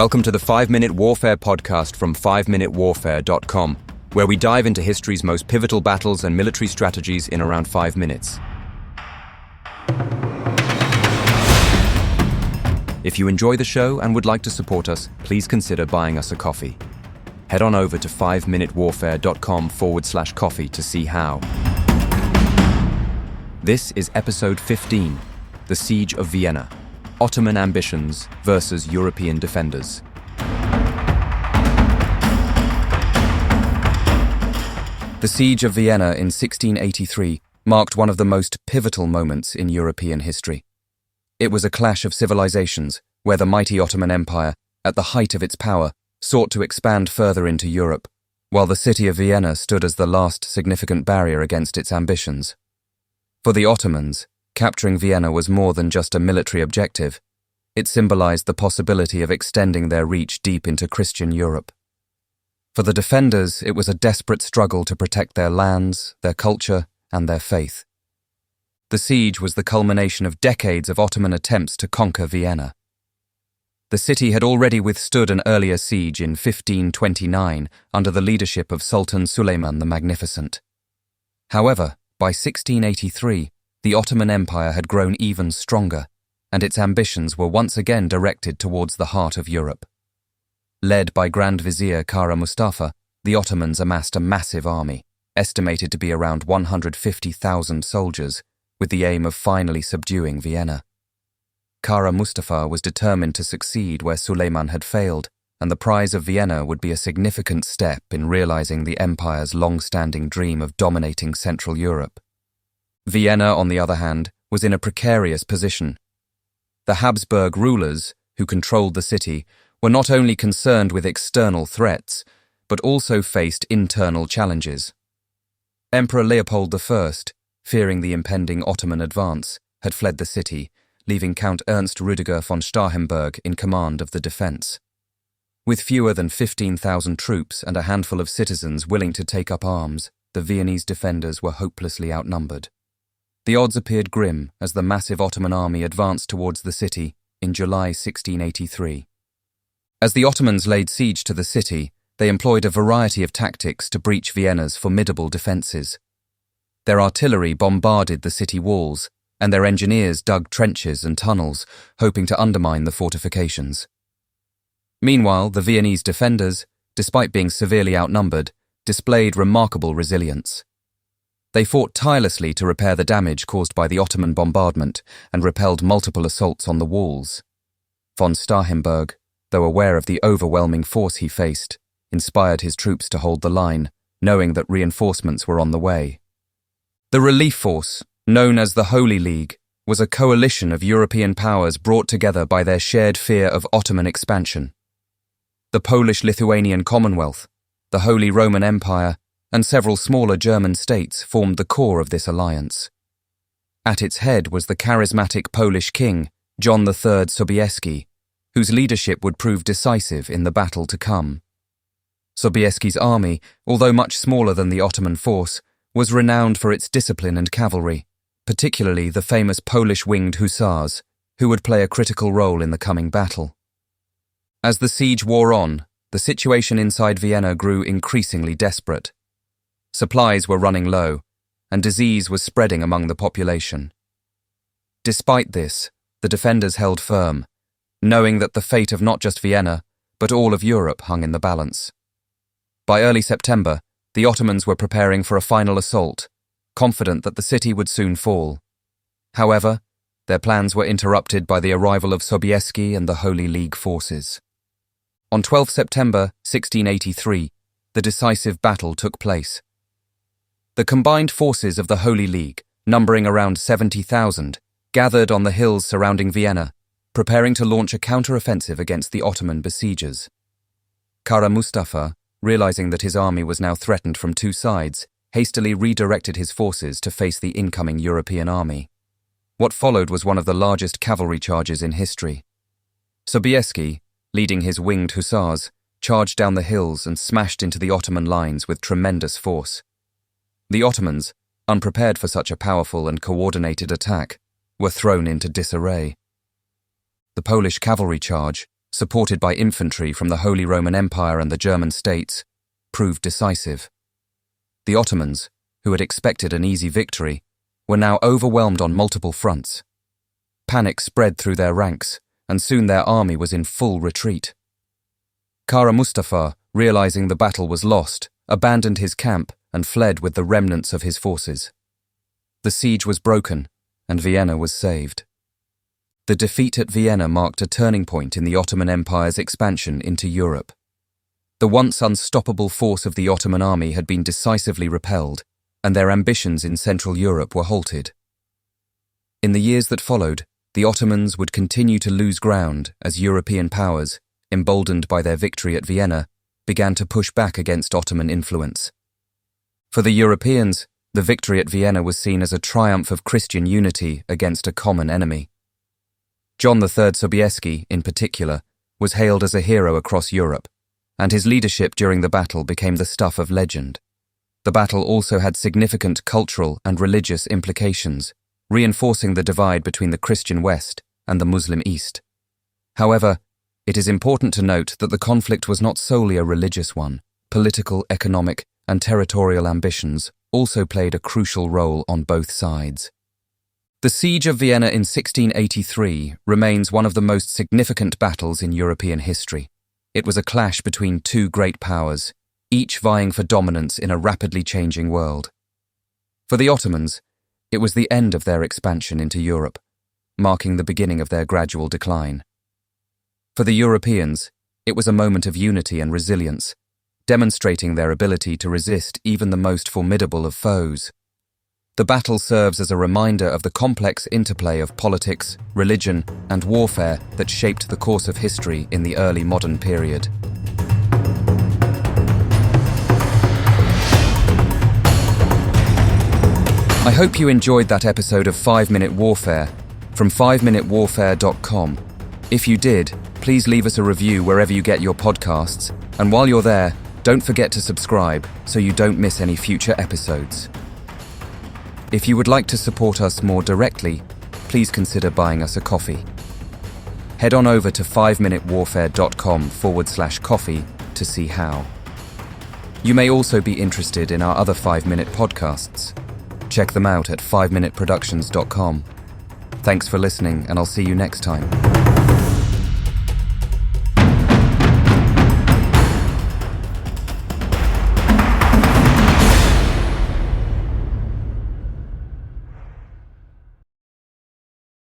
Welcome to the 5-Minute Warfare podcast from 5minutewarfare.com, where we dive into history's most pivotal battles and military strategies in around 5 minutes. If you enjoy the show and would like to support us, please consider buying us a coffee. Head on over to 5minutewarfare.com/coffee to see how. This is episode 15, the Siege of Vienna. Ottoman ambitions versus European defenders. The Siege of Vienna in 1683 marked one of the most pivotal moments in European history. It was a clash of civilizations where the mighty Ottoman Empire, at the height of its power, sought to expand further into Europe, while the city of Vienna stood as the last significant barrier against its ambitions. For the Ottomans, capturing Vienna was more than just a military objective. It symbolized the possibility of extending their reach deep into Christian Europe. For the defenders, it was a desperate struggle to protect their lands, their culture, and their faith. The siege was the culmination of decades of Ottoman attempts to conquer Vienna. The city had already withstood an earlier siege in 1529 under the leadership of Sultan Suleiman the Magnificent. However, by 1683, the Ottoman Empire had grown even stronger, and its ambitions were once again directed towards the heart of Europe. Led by Grand Vizier Kara Mustafa, the Ottomans amassed a massive army, estimated to be around 150,000 soldiers, with the aim of finally subduing Vienna. Kara Mustafa was determined to succeed where Suleiman had failed, and the prize of Vienna would be a significant step in realizing the empire's long-standing dream of dominating Central Europe. Vienna, on the other hand, was in a precarious position. The Habsburg rulers, who controlled the city, were not only concerned with external threats, but also faced internal challenges. Emperor Leopold I, fearing the impending Ottoman advance, had fled the city, leaving Count Ernst Rüdiger von Starhemberg in command of the defense. With fewer than 15,000 troops and a handful of citizens willing to take up arms, the Viennese defenders were hopelessly outnumbered. The odds appeared grim as the massive Ottoman army advanced towards the city in July 1683. As the Ottomans laid siege to the city, they employed a variety of tactics to breach Vienna's formidable defences. Their artillery bombarded the city walls, and their engineers dug trenches and tunnels, hoping to undermine the fortifications. Meanwhile, the Viennese defenders, despite being severely outnumbered, displayed remarkable resilience. They fought tirelessly to repair the damage caused by the Ottoman bombardment and repelled multiple assaults on the walls. Von Starhemberg, though aware of the overwhelming force he faced, inspired his troops to hold the line, knowing that reinforcements were on the way. The relief force, known as the Holy League, was a coalition of European powers brought together by their shared fear of Ottoman expansion. The Polish-Lithuanian Commonwealth, the Holy Roman Empire, and several smaller German states formed the core of this alliance. At its head was the charismatic Polish king, John III Sobieski, whose leadership would prove decisive in the battle to come. Sobieski's army, although much smaller than the Ottoman force, was renowned for its discipline and cavalry, particularly the famous Polish winged hussars, who would play a critical role in the coming battle. As the siege wore on, the situation inside Vienna grew increasingly desperate. Supplies were running low, and disease was spreading among the population. Despite this, the defenders held firm, knowing that the fate of not just Vienna, but all of Europe hung in the balance. By early September, the Ottomans were preparing for a final assault, confident that the city would soon fall. However, their plans were interrupted by the arrival of Sobieski and the Holy League forces. On 12 September 1683, the decisive battle took place. The combined forces of the Holy League, numbering around 70,000, gathered on the hills surrounding Vienna, preparing to launch a counter-offensive against the Ottoman besiegers. Kara Mustafa, realizing that his army was now threatened from two sides, hastily redirected his forces to face the incoming European army. What followed was one of the largest cavalry charges in history. Sobieski, leading his winged hussars, charged down the hills and smashed into the Ottoman lines with tremendous force. The Ottomans, unprepared for such a powerful and coordinated attack, were thrown into disarray. The Polish cavalry charge, supported by infantry from the Holy Roman Empire and the German states, proved decisive. The Ottomans, who had expected an easy victory, were now overwhelmed on multiple fronts. Panic spread through their ranks, and soon their army was in full retreat. Kara Mustafa, realizing the battle was lost, abandoned his camp and fled with the remnants of his forces. The siege was broken, and Vienna was saved. The defeat at Vienna marked a turning point in the Ottoman Empire's expansion into Europe. The once unstoppable force of the Ottoman army had been decisively repelled, and their ambitions in Central Europe were halted. In the years that followed, the Ottomans would continue to lose ground as European powers, emboldened by their victory at Vienna, began to push back against Ottoman influence. For the Europeans, the victory at Vienna was seen as a triumph of Christian unity against a common enemy. John III Sobieski, in particular, was hailed as a hero across Europe, and his leadership during the battle became the stuff of legend. The battle also had significant cultural and religious implications, reinforcing the divide between the Christian West and the Muslim East. However, it is important to note that the conflict was not solely a religious one. Political, economic, and territorial ambitions also played a crucial role on both sides. The Siege of Vienna in 1683 remains one of the most significant battles in European history. It was a clash between two great powers, each vying for dominance in a rapidly changing world. For the Ottomans, it was the end of their expansion into Europe, marking the beginning of their gradual decline. For the Europeans, it was a moment of unity and resilience, demonstrating their ability to resist even the most formidable of foes. The battle serves as a reminder of the complex interplay of politics, religion, and warfare that shaped the course of history in the early modern period. I hope you enjoyed that episode of 5-Minute Warfare from 5minutewarfare.com. If you did, please leave us a review wherever you get your podcasts, and while you're there, don't forget to subscribe so you don't miss any future episodes. If you would like to support us more directly, please consider buying us a coffee. Head on over to 5minutewarfare.com/coffee to see how. You may also be interested in our other 5-minute podcasts. Check them out at 5minuteproductions.com. Thanks for listening, and I'll see you next time.